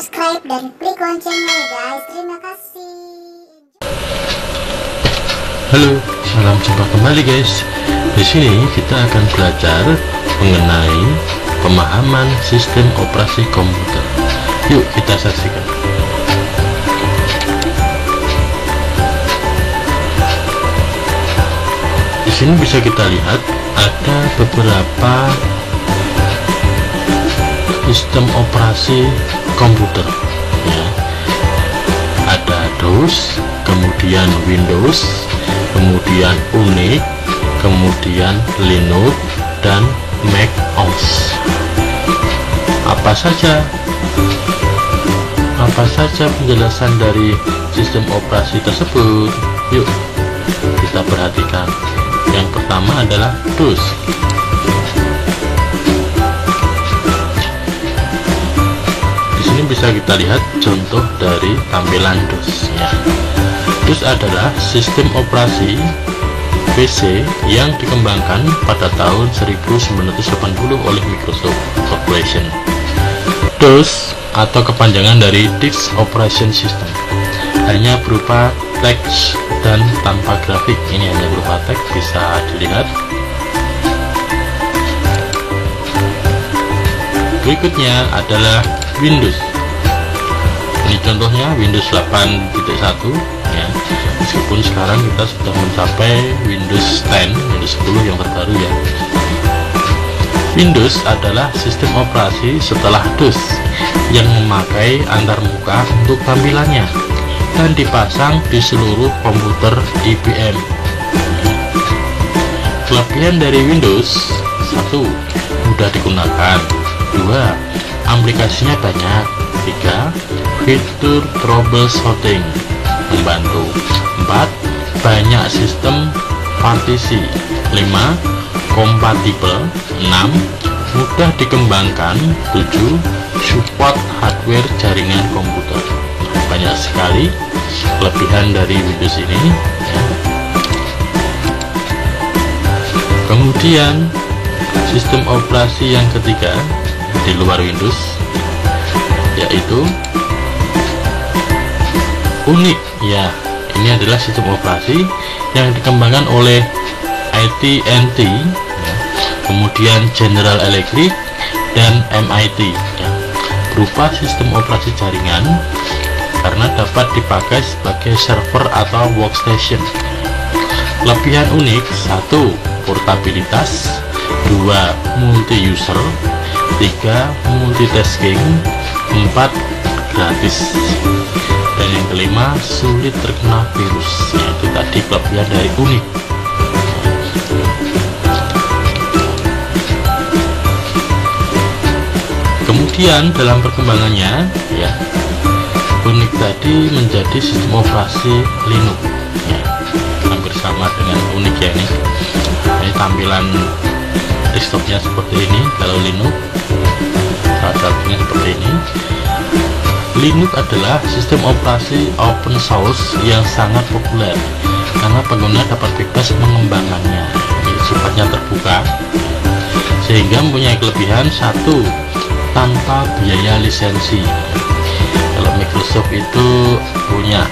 subscribe dan klik loncengnya ya guys. Terima kasih. Halo, salam jumpa kembali guys. Di sini kita akan belajar mengenai pemahaman sistem operasi komputer. Yuk kita saksikan. Di sini bisa kita lihat ada beberapa sistem operasi komputer. Ya. Ada DOS, kemudian Windows, kemudian Unix, kemudian Linux, dan Mac OS. Apa saja penjelasan dari sistem operasi tersebut? Yuk kita perhatikan. Yang pertama adalah DOS. Di sini bisa kita lihat contoh dari tampilan DOS ya. DOS adalah sistem operasi PC yang dikembangkan pada tahun 1980 oleh Microsoft Corporation. DOS atau kepanjangan dari Disk Operation System, hanya berupa teks dan tanpa grafik. Ini hanya berupa teks, bisa dilihat. Berikutnya adalah Windows. Ini contohnya Windows 8.1 ya. Meskipun sekarang kita sudah mencapai Windows 10, Windows 10 yang terbaru ya. Windows adalah sistem operasi setelah DOS yang memakai antarmuka untuk tampilannya dan dipasang di seluruh komputer IBM. Kelebihan dari Windows: 1. Mudah digunakan. 2. Aplikasinya banyak. 3. Fitur troubleshooting membantu. 4. Banyak sistem partisi. 5. Kompatibel. 6. Mudah dikembangkan. 7. Support hardware jaringan komputer. Banyak sekali kelebihan dari Windows ini ya. Kemudian sistem operasi yang ketiga di luar Windows yaitu Unix ya. Ini adalah sistem operasi yang dikembangkan oleh AT&T ya. Kemudian General Electric dan MIT ya. Berupa sistem operasi jaringan karena dapat dipakai sebagai server atau workstation. Kelebihan Unix: 1. Portabilitas. 2. Multi-user. 3. Multitasking. 4. Gratis. Dan yang kelima, sulit terkena virus. Itu tadi kelebihan dari Unix. Kemudian dalam perkembangannya ya, Unix tadi menjadi sistem operasi Linux ya, hampir sama dengan Unix ya. Ini tampilan desktopnya seperti ini. Kalau Linux salah satunya seperti ini. Linux adalah sistem operasi open source yang sangat populer karena pengguna dapat bebas mengembangkannya. Ini sifatnya terbuka sehingga mempunyai kelebihan: 1. Tanpa biaya lisensi. Kalau Microsoft itu punya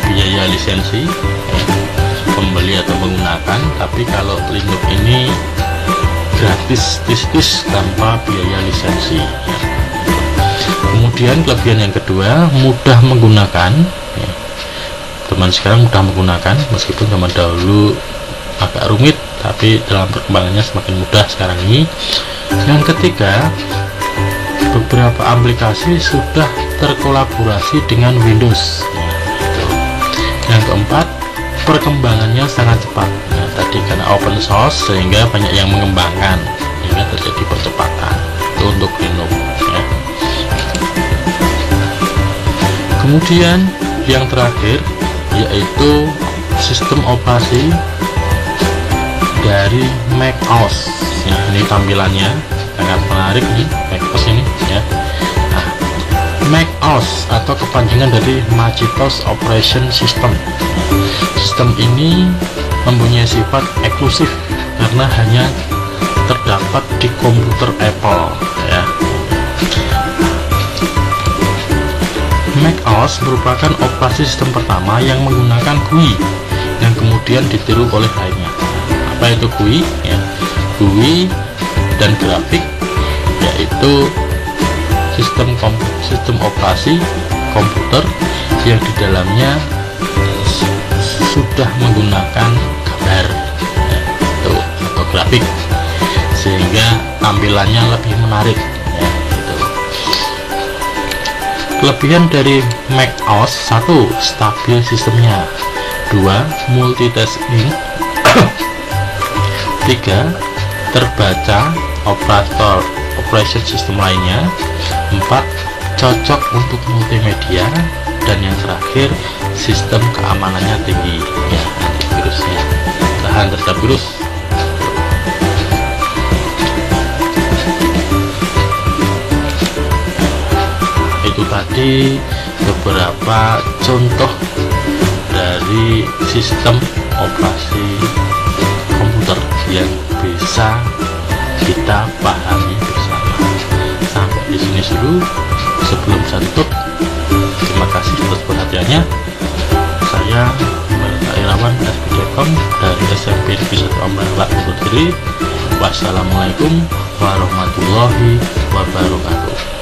biaya lisensi pembeli atau menggunakan, tapi kalau Linux ini gratis tanpa biaya lisensi. Kemudian kelebihan yang kedua, mudah menggunakan. Teman sekarang mudah menggunakan, meskipun zaman dahulu agak rumit, tapi dalam perkembangannya semakin mudah sekarang ini. Yang ketiga, beberapa aplikasi sudah terkolaborasi dengan Windows. Yang keempat, perkembangannya sangat cepat. Tadi karena open source sehingga banyak yang mengembangkan, sehingga terjadi percepatan. Itu untuk Linux. Ya. Kemudian yang terakhir yaitu sistem operasi dari Mac OS. Ya, ini tampilannya sangat menarik nih, Mac OS ini ya. Nah, Mac OS atau kepanjangan dari Macintosh Operation System. Sistem ini mempunyai sifat eksklusif karena hanya terdapat di komputer Apple ya. macOS merupakan operasi sistem pertama yang menggunakan GUI yang kemudian ditiru oleh lainnya. Apa itu GUI? Ya, GUI dan grafik yaitu sistem operasi komputer yang di dalamnya sudah menggunakan gambar ya, atau grafik, sehingga tampilannya lebih menarik ya, gitu. Kelebihan dari macOS: 1. Stabil sistemnya. 2. Multitasking. 3. Terbaca operation system lainnya. 4. Cocok untuk multimedia. Dan yang terakhir, sistem keamanannya tinggi ya, antivirusnya tahan terhadap virus. Itu tadi beberapa contoh dari sistem operasi komputer yang bisa kita pahami bersama. Sampai di sini dulu. Sebelum saya tutup, terima kasih atas perhatiannya. Saya Irawan SPDcom dari SMP Negeri 1 Ambalat undur diri. Wassalamualaikum warahmatullahi wabarakatuh.